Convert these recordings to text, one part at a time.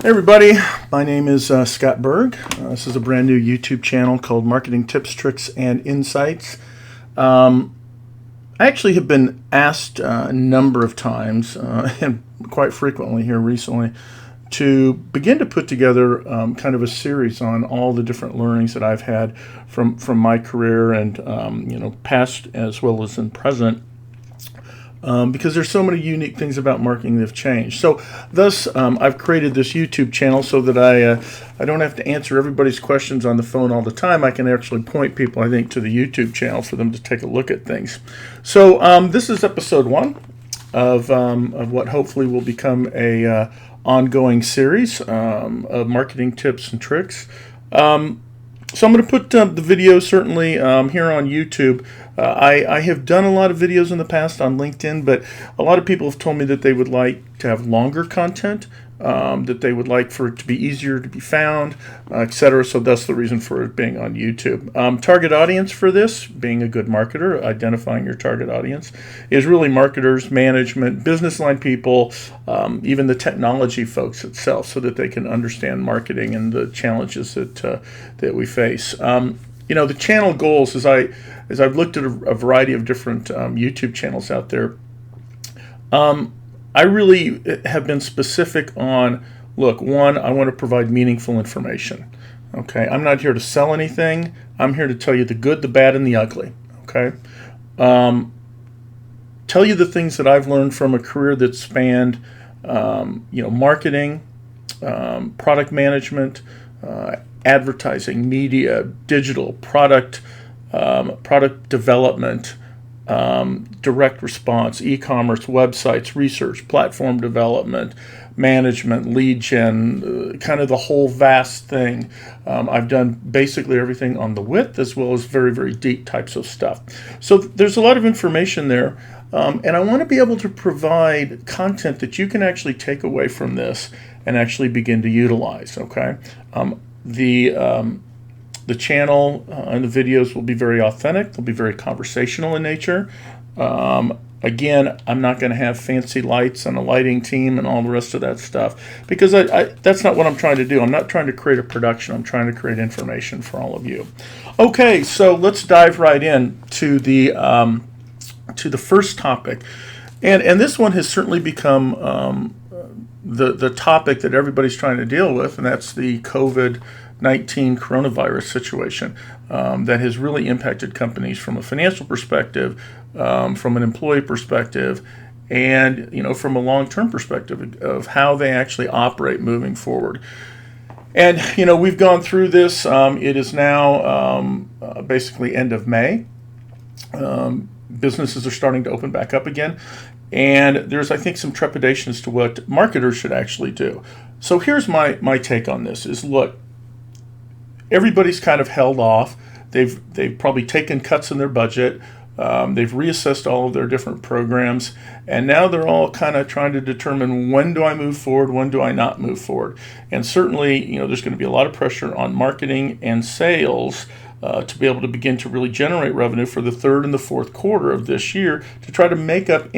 Hey everybody, my name is Scott Berg. This is a brand new YouTube channel called Marketing Tips, Tricks, and Insights. I actually have been asked a number of times, and quite frequently here recently, to begin to put together kind of a series on all the different learnings that I've had from my career and past as well as in present. Because there's so many unique things about marketing that have changed. So thus, I've created this YouTube channel so that I don't have to answer everybody's questions on the phone all the time. I can actually point people, I think, to the YouTube channel for them to take a look at things. So this is episode 1 of what hopefully will become a ongoing series of marketing tips and tricks. So I'm going to put the video certainly here on YouTube. I have done a lot of videos in the past on LinkedIn, but a lot of people have told me that they would like to have longer content, that they would like for it to be easier to be found, etc. So that's the reason for it being on YouTube. Target audience for this, being a good marketer, identifying your target audience, is really marketers, management, business line people, even the technology folks itself, so that they can understand marketing and the challenges that we face. The channel goals, as I've looked at a variety of different YouTube channels out there, I really have been specific on, look, one, I want to provide meaningful information. Okay, I'm not here to sell anything. I'm here to tell you the good, the bad, and the ugly. Okay, tell you the things that I've learned from a career that spanned, marketing, product management, advertising, media, digital, product development, direct response, e-commerce, websites, research, platform development, management, lead gen, kind of the whole vast thing. I've done basically everything on the width as well as very, very deep types of stuff. So there's a lot of information there, and I want to be able to provide content that you can actually take away from this and actually begin to utilize. Okay. The channel and the videos will be very authentic. They'll be very conversational in nature. Again, I'm not going to have fancy lights and a lighting team and all the rest of that stuff, because that's not what I'm trying to do. I'm not trying to create a production. I'm trying to create information for all of you. Okay, so let's dive right in to the first topic, and this one has certainly become the topic that everybody's trying to deal with, and that's the COVID-19 coronavirus situation that has really impacted companies from a financial perspective, from an employee perspective, and from a long-term perspective of how they actually operate moving forward. And we've gone through this. It is now basically end of May. Businesses are starting to open back up again. And there's, I think, some trepidation as to what marketers should actually do. So here's my take on this is, look, everybody's kind of held off. They've probably taken cuts in their budget. They've reassessed all of their different programs. And now they're all kind of trying to determine, when do I move forward? When do I not move forward? And certainly, there's going to be a lot of pressure on marketing and sales to be able to begin to really generate revenue for the third and the fourth quarter of this year, to try to make up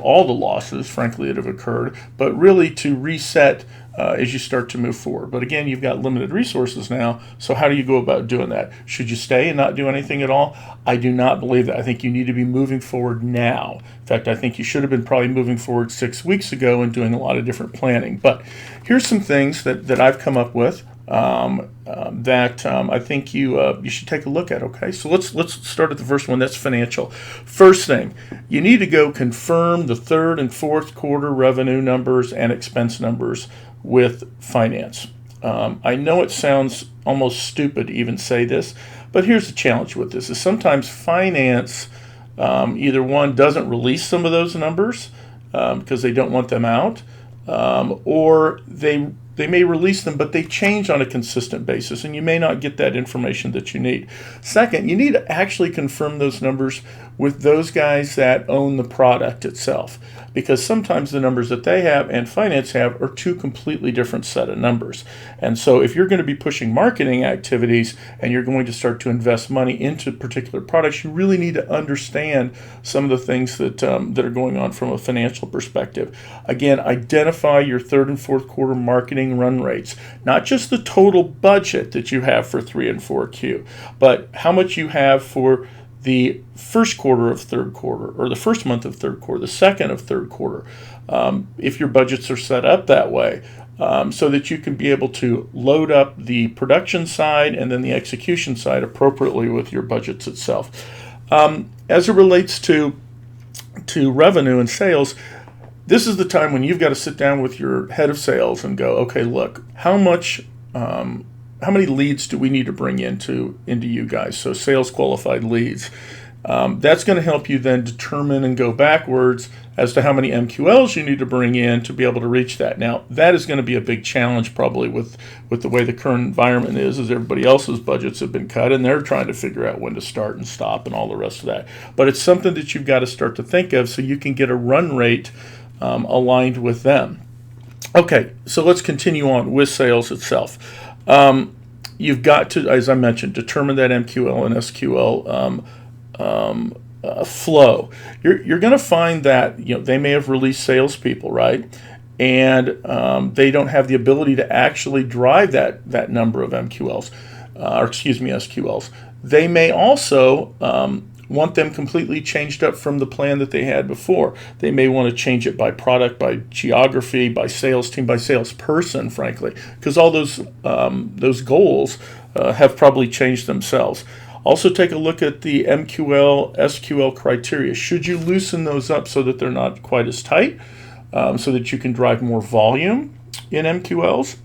all the losses, frankly, that have occurred, but really to reset as you start to move forward. But again, you've got limited resources now, so how do you go about doing that? Should you stay and not do anything at all? I do not believe that. I think you need to be moving forward now. In fact, I think you should have been probably moving forward 6 weeks ago and doing a lot of different planning. But here's some things that I've come up with that I think you should take a look at. Okay, so let's start at the first one. That's financial. First thing, you need to go confirm the third and fourth quarter revenue numbers and expense numbers with finance. I know it sounds almost stupid to even say this, but here's the challenge with this: is sometimes finance either one doesn't release some of those numbers because they don't want them out, or they They may release them, but they change on a consistent basis, and you may not get that information that you need. Second, you need to actually confirm those numbers with those guys that own the product itself, because sometimes the numbers that they have and finance have are two completely different set of numbers. And so if you're going to be pushing marketing activities and you're going to start to invest money into particular products, you really need to understand some of the things that are going on from a financial perspective. Again, identify your third and fourth quarter marketing run rates, not just the total budget that you have for 3 and 4Q, but how much you have for the first quarter of third quarter, or the first month of third quarter, the second of third quarter, if your budgets are set up that way, so that you can be able to load up the production side and then the execution side appropriately with your budgets itself. As it relates to revenue and sales, this is the time when you've got to sit down with your head of sales and go, okay, look, how many leads do we need to bring into you guys? So sales qualified leads. That's going to help you then determine and go backwards as to how many MQLs you need to bring in to be able to reach that. Now, that is going to be a big challenge probably with the way the current environment is, as everybody else's budgets have been cut, and they're trying to figure out when to start and stop and all the rest of that. But it's something that you've got to start to think of so you can get a run rate aligned with them. Okay, so let's continue on with sales itself. You've got to, as I mentioned, determine that MQL and SQL flow. You're going to find that they may have released salespeople, right? And they don't have the ability to actually drive that number of MQLs, SQLs. They may also want them completely changed up from the plan that they had before. They may want to change it by product, by geography, by sales team, by salesperson, frankly, because all those goals have probably changed themselves. Also take a look at the MQL, SQL criteria. Should you loosen those up so that they're not quite as tight, so that you can drive more volume in MQLs?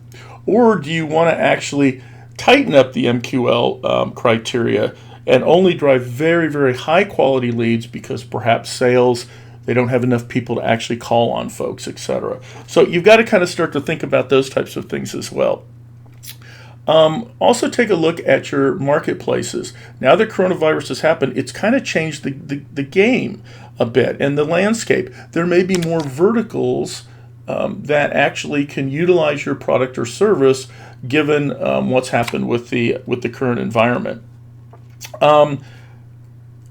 Or do you want to actually tighten up the MQL criteria and only drive very, very high quality leads because perhaps sales, they don't have enough people to actually call on folks, etc. So you've got to kind of start to think about those types of things as well. Also take a look at your marketplaces. Now that coronavirus has happened, it's kind of changed the game a bit and the landscape. There may be more verticals that actually can utilize your product or service given what's happened with the current environment.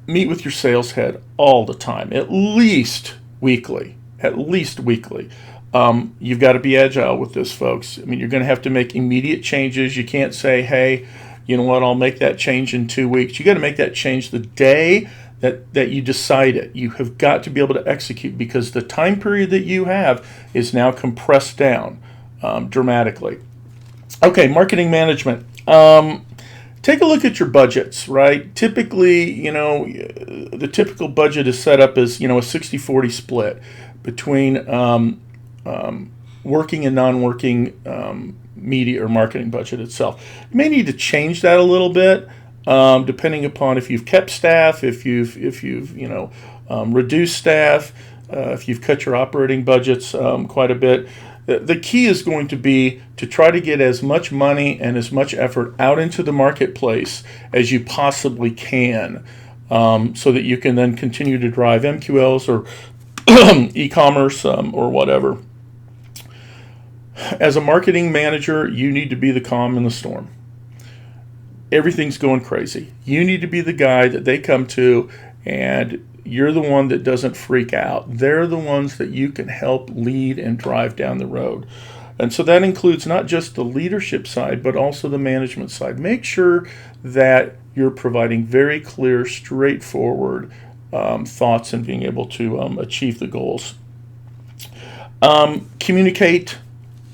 Meet with your sales head all the time, at least weekly. You've got to be agile with this, folks. I mean, you're going to have to make immediate changes. You can't say, hey, you know what, I'll make that change in 2 weeks. You got to make that change the day that you decide it. You have got to be able to execute because the time period that you have is now compressed down dramatically. Okay, marketing management. Take a look at your budgets, right? Typically, the typical budget is set up as, a 60-40 split between working and non-working media or marketing budget itself. You may need to change that a little bit, depending upon if you've kept staff, if you've reduced staff, if you've cut your operating budgets quite a bit. The key is going to be to try to get as much money and as much effort out into the marketplace as you possibly can, so that you can then continue to drive MQLs or e-commerce or whatever. As a marketing manager, you need to be the calm in the storm. Everything's going crazy. You need to be the guy that they come to, and you're the one that doesn't freak out. They're the ones that you can help lead and drive down the road. And so that includes not just the leadership side, but also the management side. Make sure that you're providing very clear, straightforward thoughts and being able to achieve the goals. Communicate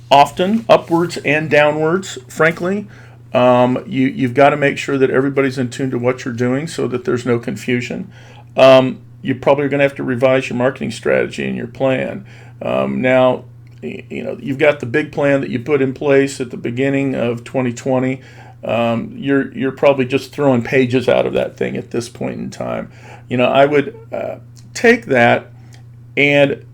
often, upwards and downwards, frankly. You've got to make sure that everybody's in tune to what you're doing so that there's no confusion. You probably are going to have to revise your marketing strategy and your plan. Now, you've got the big plan that you put in place at the beginning of 2020. You're probably just throwing pages out of that thing at this point in time. I would take that and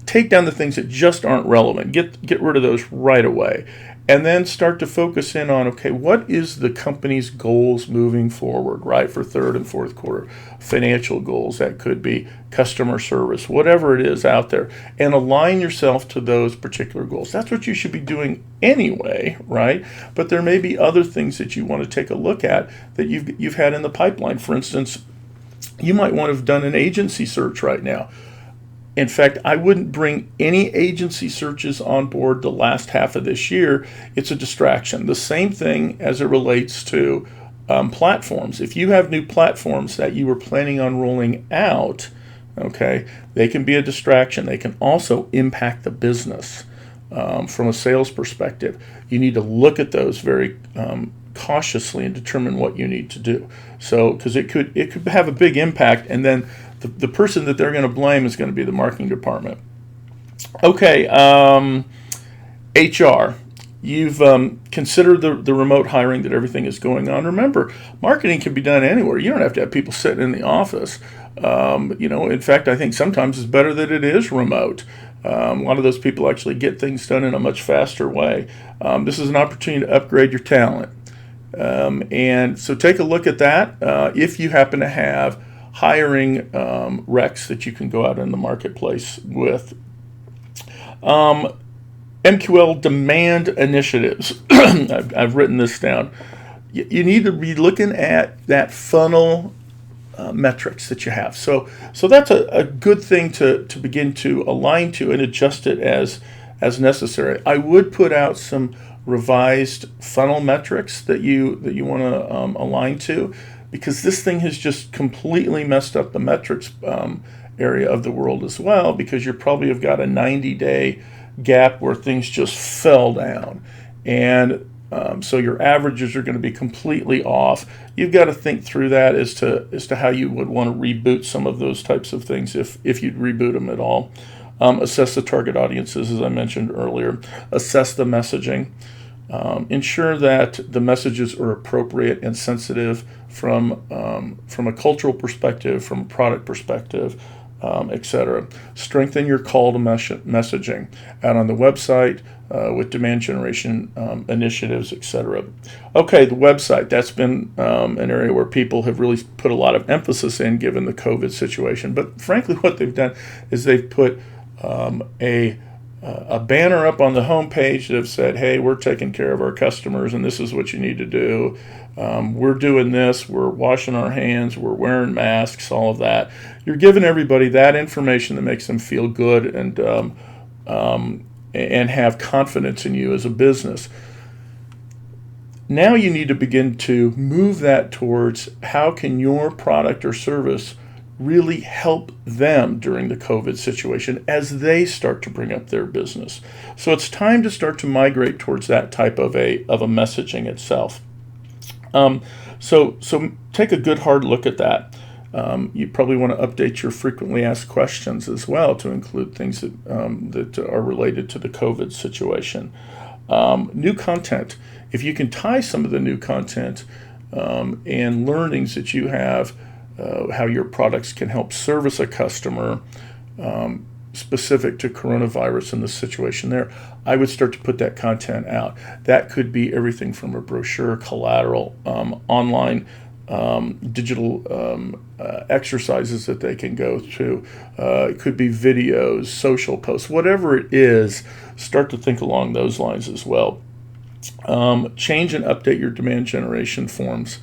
take down the things that just aren't relevant. Get rid of those right away. And then start to focus in on, okay, what is the company's goals moving forward, right, for third and fourth quarter? Financial goals, that could be customer service, whatever it is out there, and align yourself to those particular goals. That's what you should be doing anyway, right? But there may be other things that you want to take a look at that you've had in the pipeline. For instance, you might want to have done an agency search right now. In fact, I wouldn't bring any agency searches on board the last half of this year. It's a distraction. The same thing as it relates to platforms. If you have new platforms that you were planning on rolling out, okay, they can be a distraction. They can also impact the business from a sales perspective. You need to look at those very cautiously and determine what you need to do. So, because it could have a big impact, and then the person that they're going to blame is going to be the marketing department. Okay, HR. You've considered the remote hiring that everything is going on. Remember, marketing can be done anywhere. You don't have to have people sitting in the office. In fact, I think sometimes it's better that it is remote. A lot of those people actually get things done in a much faster way. This is an opportunity to upgrade your talent. And so take a look at that. If you happen to have hiring recs that you can go out in the marketplace with. MQL demand initiatives. I've written this down. You need to be looking at that funnel metrics that you have. So that's a good thing to begin to align to and adjust it as necessary. I would put out some revised funnel metrics that you want to align to, because this thing has just completely messed up the metrics area of the world as well, because you probably have got a 90-day gap where things just fell down. And so your averages are going to be completely off. You've got to think through that as to how you would want to reboot some of those types of things if you'd reboot them at all. Assess the target audiences, as I mentioned earlier. Assess the messaging. Ensure that the messages are appropriate and sensitive from a cultural perspective, from a product perspective, etc. Strengthen your call to messaging out on the website with demand generation initiatives, etc. Okay, the website, that's been an area where people have really put a lot of emphasis in given the COVID situation. But frankly, what they've done is they've put a banner up on the homepage that have said, hey, we're taking care of our customers and this is what you need to do. We're doing this, we're washing our hands, we're wearing masks, all of that. You're giving everybody that information that makes them feel good and have confidence in you as a business. Now you need to begin to move that towards how can your product or service really help them during the COVID situation as they start to bring up their business. So it's time to start to migrate towards that type of a messaging itself. So take a good hard look at that. You probably want to update your frequently asked questions as well to include things that are related to the COVID situation. New content. If you can tie some of the new content and learnings that you have, how your products can help service a customer specific to coronavirus and the situation there, I would start to put that content out. That could be everything from a brochure, collateral, online digital exercises that they can go through. It could be videos, social posts, whatever it is, start to think along those lines as well. Change and update your demand generation forms.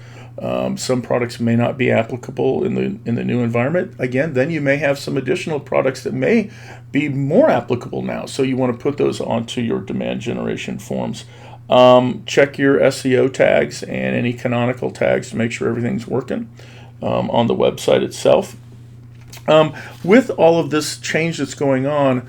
Some products may not be applicable in the new environment. Again, then you may have some additional products that may be more applicable now. So you want to put those onto your demand generation forms. Check your SEO tags and any canonical tags to make sure everything's working on the website itself. With all of this change that's going on,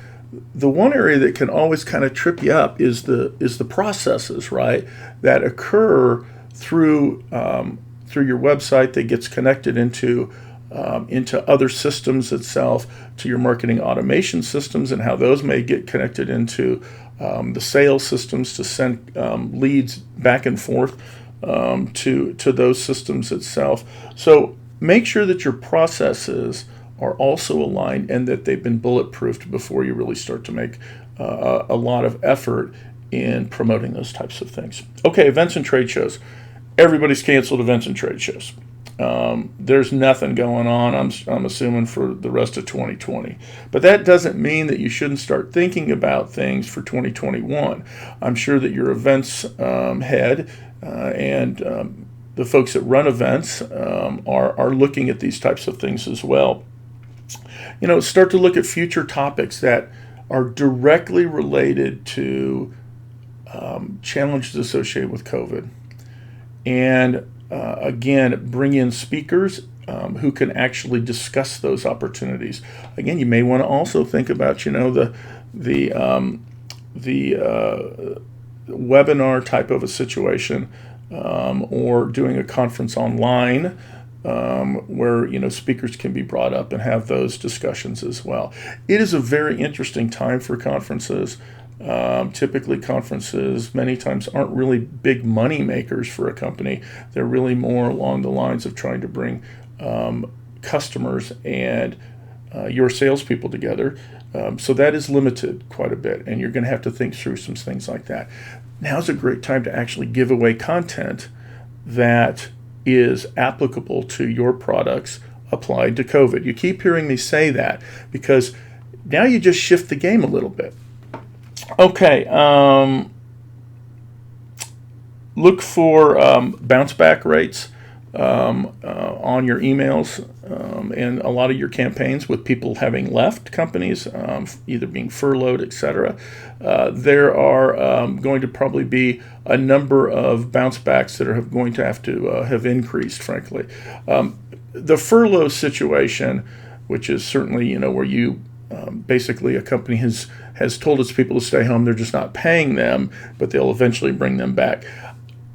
the one area that can always kind of trip you up is the processes, right, that occur through your website that gets connected into other systems itself, to your marketing automation systems and how those may get connected into the sales systems to send leads back and forth to those systems itself. So make sure that your processes are also aligned and that they've been bulletproofed before you really start to make a lot of effort in promoting those types of things. Okay, events and trade shows. Everybody's canceled events and trade shows. There's nothing going on, I'm assuming, for the rest of 2020. But that doesn't mean that you shouldn't start thinking about things for 2021. I'm sure that your events head and the folks that run events are looking at these types of things as well. Start to look at future topics that are directly related to challenges associated with COVID. And again, bring in speakers who can actually discuss those opportunities. Again, you may want to also think about, the webinar type of a situation, or doing a conference online where speakers can be brought up and have those discussions as well. It is a very interesting time for conferences. Typically, conferences many times aren't really big money makers for a company. They're really more along the lines of trying to bring customers and your salespeople together. So that is limited quite a bit, and you're going to have to think through some things like that. Now's a great time to actually give away content that is applicable to your products applied to COVID. You keep hearing me say that because now you just shift the game a little bit. Okay, look for bounce back rates on your emails and a lot of your campaigns with people having left companies, either being furloughed, etc. There are going to probably be a number of bounce backs that are going to have increased, frankly. The furlough situation, which is certainly, where you basically a company has told its people to stay home, they're just not paying them, but they'll eventually bring them back.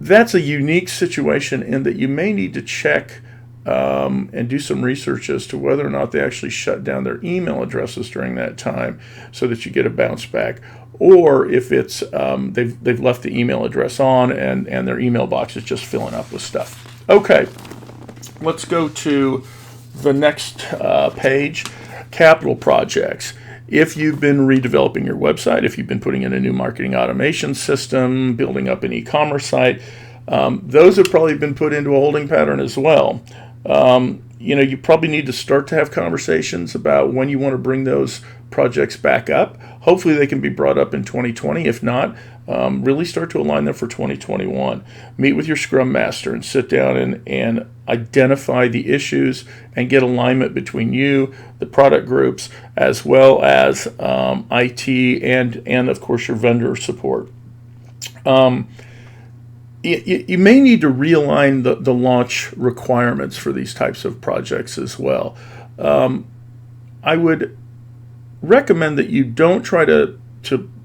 That's a unique situation in that you may need to check and do some research as to whether or not they actually shut down their email addresses during that time so that you get a bounce back, or if it's they've left the email address on and their email box is just filling up with stuff. Okay, let's go to the next page, capital projects. If you've been redeveloping your website, if you've been putting in a new marketing automation system, building up an e-commerce site, those have probably been put into a holding pattern as well. You probably need to start to have conversations about when you want to bring those projects back up. Hopefully they can be brought up in 2020. If not, really start to align them for 2021. Meet with your Scrum Master and sit down and identify the issues and get alignment between you, the product groups, as well as IT and of course your vendor support. You may need to realign the launch requirements for these types of projects as well. I would recommend that you don't try to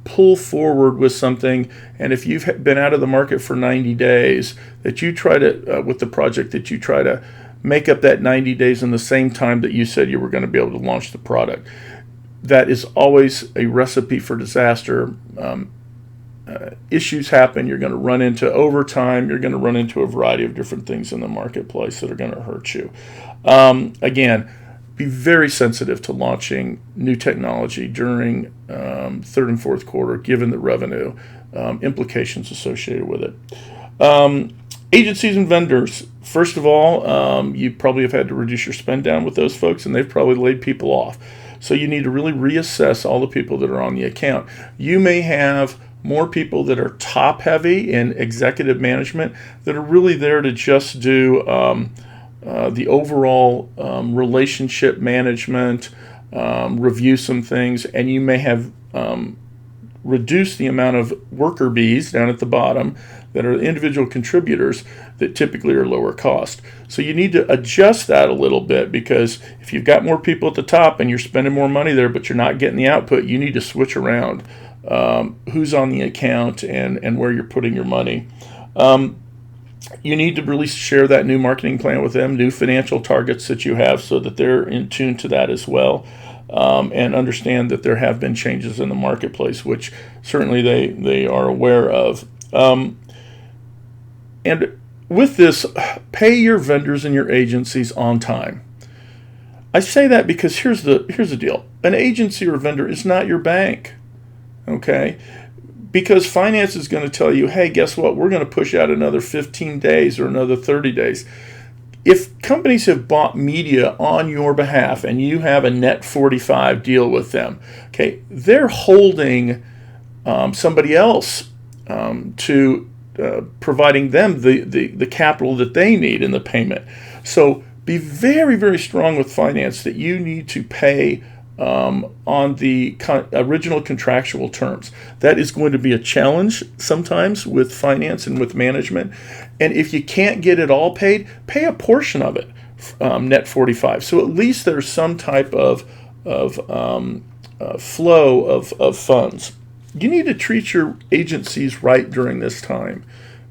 pull forward with something, and if you've been out of the market for 90 days, that you try to, with the project, that you try to make up that 90 days in the same time that you said you were going to be able to launch the product. That is always a recipe for disaster. Issues happen. You're going to run into overtime. You're going to run into a variety of different things in the marketplace that are going to hurt you. Again, be very sensitive to launching new technology during third and fourth quarter, given the revenue implications associated with it. Agencies and vendors. First of all, you probably have had to reduce your spend down with those folks, and they've probably laid people off. So you need to really reassess all the people that are on the account. You may have more people that are top heavy in executive management that are really there to just do the overall relationship management, review some things, and you may have reduced the amount of worker bees down at the bottom that are individual contributors that typically are lower cost. So you need to adjust that a little bit, because if you've got more people at the top and you're spending more money there but you're not getting the output, you need to switch around who's on the account and where you're putting your money. You need to really share that new marketing plan with them, new financial targets that you have, so that they're in tune to that as well, and understand that there have been changes in the marketplace, which certainly they are aware of. And with this, pay your vendors and your agencies on time. I say that because here's the deal. An agency or vendor is not your bank, okay? Because finance is going to tell you, hey, guess what? We're going to push out another 15 days or another 30 days. If companies have bought media on your behalf and you have a net 45 deal with them, okay, they're holding somebody else to providing them the capital that they need in the payment. So be very, very strong with finance that you need to pay on the original contractual terms. That is going to be a challenge sometimes with finance and with management. And if you can't get it all paid, pay a portion of it, net 45. So at least there's some type of flow of funds. You need to treat your agencies right during this time.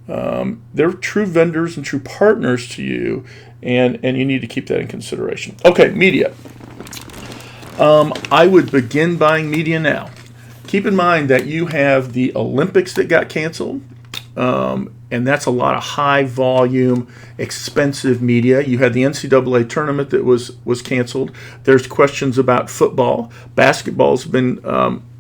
They're true vendors and true partners to you, and you need to keep that in consideration. Okay, media. I would begin buying media now. Keep in mind that you have the Olympics that got canceled, and that's a lot of high volume, expensive media. You had the NCAA tournament that was canceled. There's questions about football. Basketball's been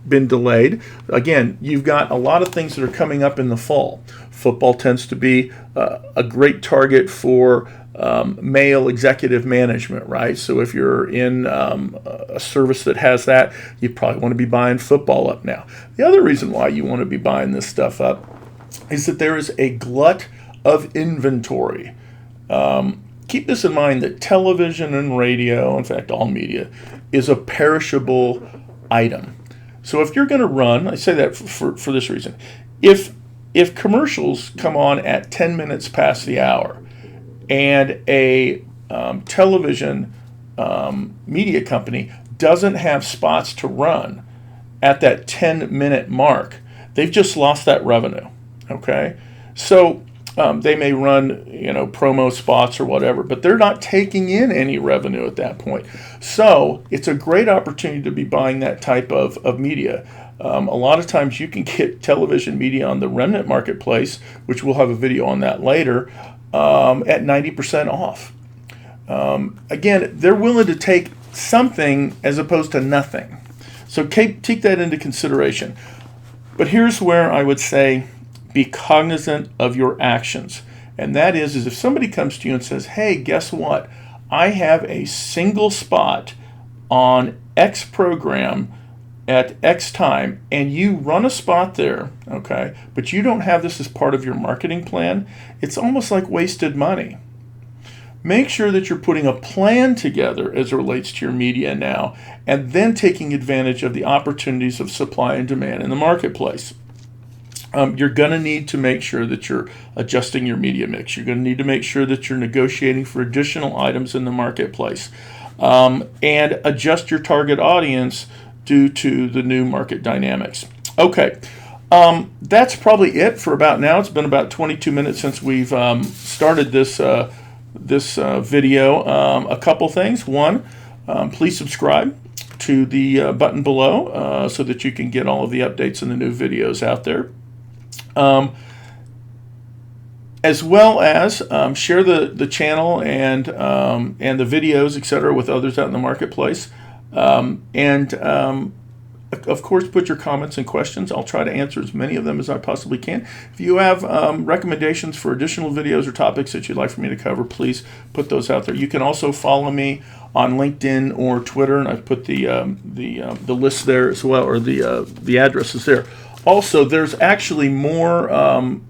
delayed. Again, you've got a lot of things that are coming up in the fall. Football tends to be a great target for male executive management, right? So if you're in a service that has that, you probably want to be buying football up now. The other reason why you want to be buying this stuff up is that there is a glut of inventory. Keep this in mind that television and radio, in fact all media, is a perishable item. So if you're going to run, I say that for this reason, if commercials come on at 10 minutes past the hour and a television media company doesn't have spots to run at that 10-minute mark, they've just lost that revenue, okay? So they may run, promo spots or whatever, but they're not taking in any revenue at that point. So it's a great opportunity to be buying that type of media. A lot of times you can get television media on the remnant marketplace, which we'll have a video on that later, at 90% off. Again, they're willing to take something as opposed to nothing. So take that into consideration. But here's where I would say be cognizant of your actions. And that is if somebody comes to you and says, hey, guess what? I have a single spot on X program at X time, and you run a spot there, okay, but you don't have this as part of your marketing plan, it's almost like wasted money. Make sure that you're putting a plan together as it relates to your media now, and then taking advantage of the opportunities of supply and demand in the marketplace. You're going to need to make sure that you're adjusting your media mix. You're going to need to make sure that you're negotiating for additional items in the marketplace, and adjust your target audience due to the new market dynamics. Okay, that's probably it for about now. It's been about 22 minutes since we've started this video. A couple things. One, please subscribe to the button below so that you can get all of the updates and the new videos out there. As well as share the channel and the videos, etc., with others out in the marketplace. Of course, put your comments and questions. I'll try to answer as many of them as I possibly can. If you have recommendations for additional videos or topics that you'd like for me to cover, please put those out there. You can also follow me on LinkedIn or Twitter, and I've put the list there as well, or the addresses there. Also, there's actually more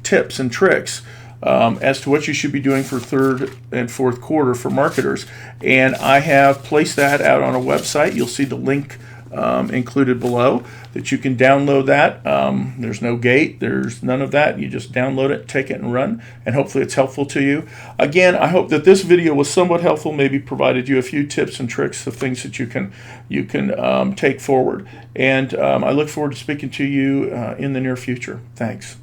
tips and tricks as to what you should be doing for third and fourth quarter for marketers. And I have placed that out on a website. You'll see the link included below that you can download that. There's no gate. There's none of that. You just download it, take it, and run. And hopefully it's helpful to you. Again, I hope that this video was somewhat helpful, maybe provided you a few tips and tricks of things that you can take forward. And I look forward to speaking to you in the near future. Thanks.